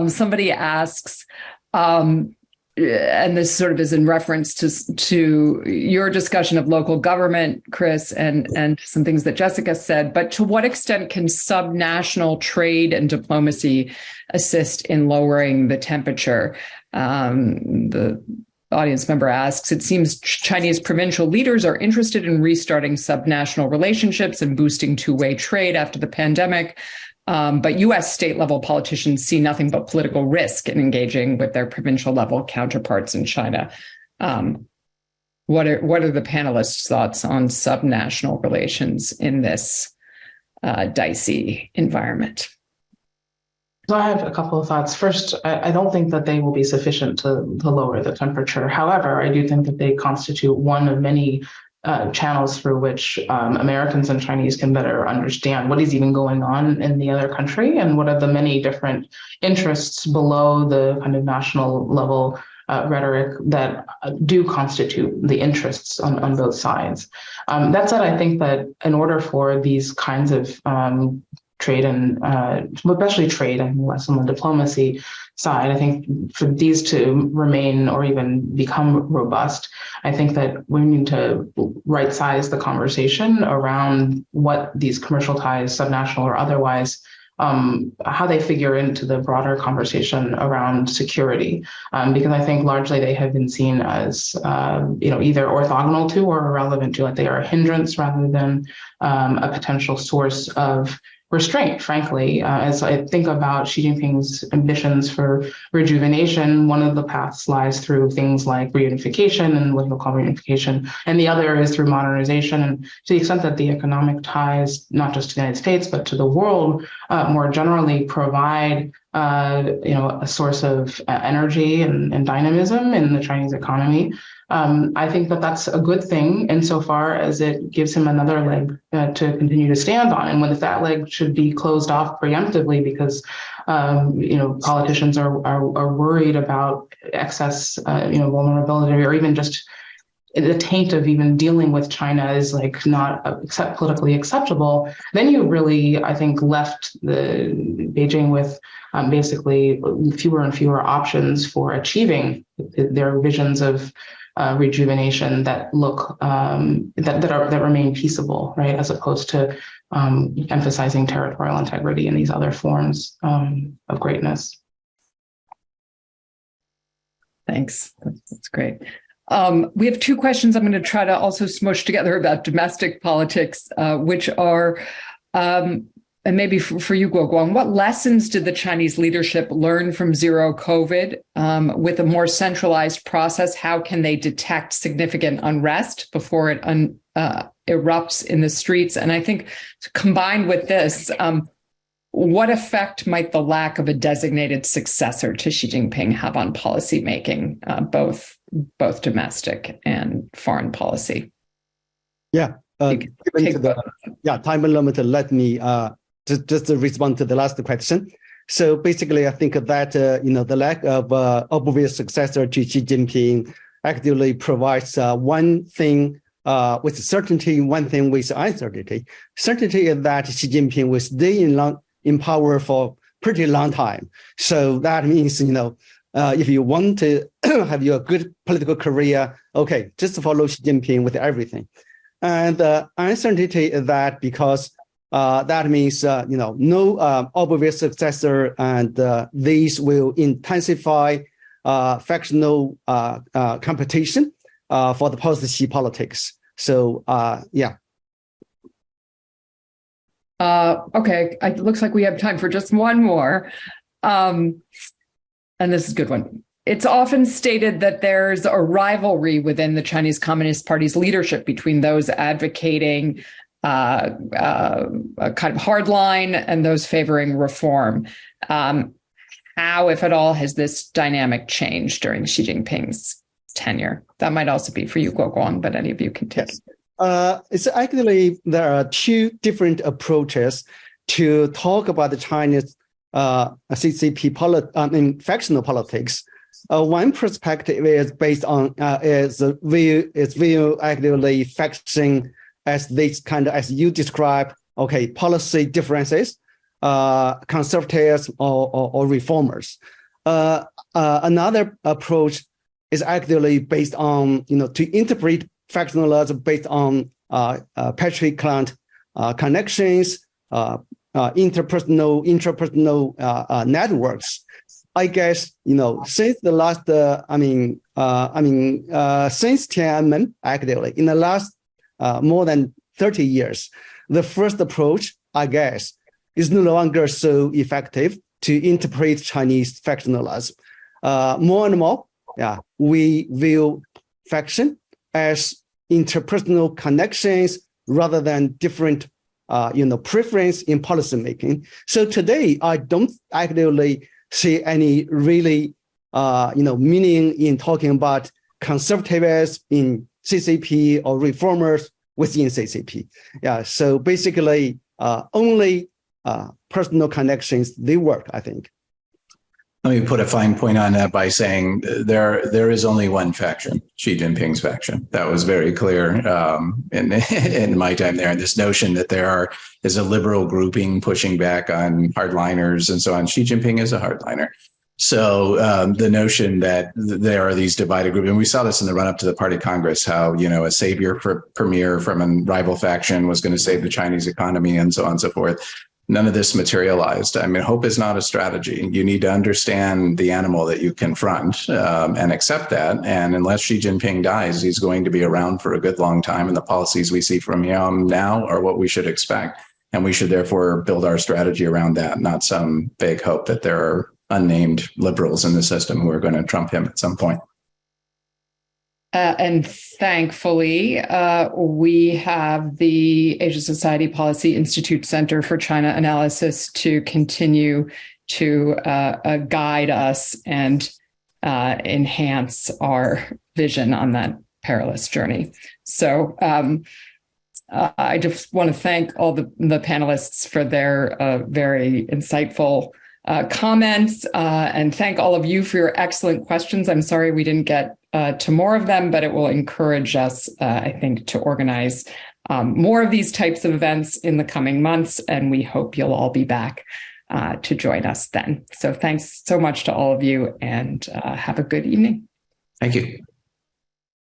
Somebody asks, and this sort of is in reference to your discussion of local government, Chris, and some things that Jessica said, but to what extent can subnational trade and diplomacy assist in lowering the temperature? The audience member asks, it seems Chinese provincial leaders are interested in restarting subnational relationships and boosting two-way trade after the pandemic. But U.S. state-level politicians see nothing but political risk in engaging with their provincial-level counterparts in China. What are the panelists' thoughts on subnational relations in this dicey environment? So I have a couple of thoughts. First, I don't think that they will be sufficient to lower the temperature. However, I do think that they constitute one of many channels through which Americans and Chinese can better understand what is even going on in the other country and what are the many different interests below the kind of national level rhetoric that do constitute the interests on both sides. That said, I think that in order for these kinds of trade and especially trade and less on the diplomacy side, I think for these to remain or even become robust, I think that we need to right size the conversation around what these commercial ties, subnational or otherwise, how they figure into the broader conversation around security, because I think largely they have been seen as either orthogonal to or irrelevant to, like they are a hindrance rather than a potential source of restraint, frankly. As I think about Xi Jinping's ambitions for rejuvenation, one of the paths lies through things like reunification and what he'll call reunification, and the other is through modernization. And to the extent that the economic ties, not just to the United States, but to the world more generally provide a source of energy and dynamism in the Chinese economy, I think that that's a good thing insofar as it gives him another leg to continue to stand on. And when if that leg should be closed off preemptively because politicians are worried about excess vulnerability, or even just the taint of even dealing with China is like not politically acceptable, then you really, I think, left the Beijing with basically fewer and fewer options for achieving their visions of rejuvenation that look that remain peaceable, right, as opposed to emphasizing territorial integrity and these other forms of greatness. Thanks. That's great. We have two questions I'm going to try to also smush together about domestic politics, which are, and maybe for you, Guoguang, what lessons did the Chinese leadership learn from zero COVID with a more centralized process? How can they detect significant unrest before it erupts in the streets? And I think combined with this, what effect might the lack of a designated successor to Xi Jinping have on policymaking, both domestic and foreign policy? Yeah, given to the time limit, let me just respond to the last question. So basically, I think that the lack of obvious successor to Xi Jinping actually provides one thing with certainty, one thing with uncertainty. Certainty is that Xi Jinping will stay in power for pretty long time. So that means, if you want to have your good political career, okay, just follow Xi Jinping with everything. And uncertainty is that because that means, no obvious successor, and these will intensify factional competition for the post-Xi politics. So, yeah. Okay, it looks like we have time for just one more. And this is a good one. It's often stated that there's a rivalry within the Chinese Communist Party's leadership between those advocating a kind of hard line and those favoring reform. How, if at all, has this dynamic changed during Xi Jinping's tenure? That might also be for you, Guoguang, but any of you can take it. It's actually, there are two different approaches to talk about the Chinese CCP factional politics. One perspective is based on is view actually faction as this kind of, as you describe, okay, policy differences, conservatives or reformers. Another approach is actually based on, to interpret factionalism based on patriarchal connections, intrapersonal networks. I guess, since the last, since Tiananmen, actually, in the last more than 30 years, the first approach, I guess, is no longer so effective to interpret Chinese factionalism. More and more, we view faction as interpersonal connections rather than different, preference in policymaking. So today, I don't actually see any really, meaning in talking about conservatives in CCP or reformers within CCP. Yeah, so basically only personal connections, they work, I think. Let me put a fine point on that by saying there is only one faction, Xi Jinping's faction. That was very clear in my time there. And this notion that there is a liberal grouping pushing back on hardliners and so on. Xi Jinping is a hardliner. So the notion that there are these divided groups, and we saw this in the run up to the Party Congress, how, you know, a savior premier from a rival faction was going to save the Chinese economy and so on and so forth. None of this materialized. I mean, hope is not a strategy. You need to understand the animal that you confront and accept that. And unless Xi Jinping dies, he's going to be around for a good long time. And the policies we see from him now are what we should expect. And we should therefore build our strategy around that, not some vague hope that there are unnamed liberals in the system who are going to trump him at some point. And thankfully, we have the Asia Society Policy Institute Center for China Analysis to continue to guide us and enhance our vision on that perilous journey. So I just want to thank all the panelists for their very insightful comments and thank all of you for your excellent questions. I'm sorry we didn't get to more of them, but it will encourage us, I think, to organize more of these types of events in the coming months, and we hope you'll all be back to join us then. So thanks so much to all of you, and have a good evening. Thank you.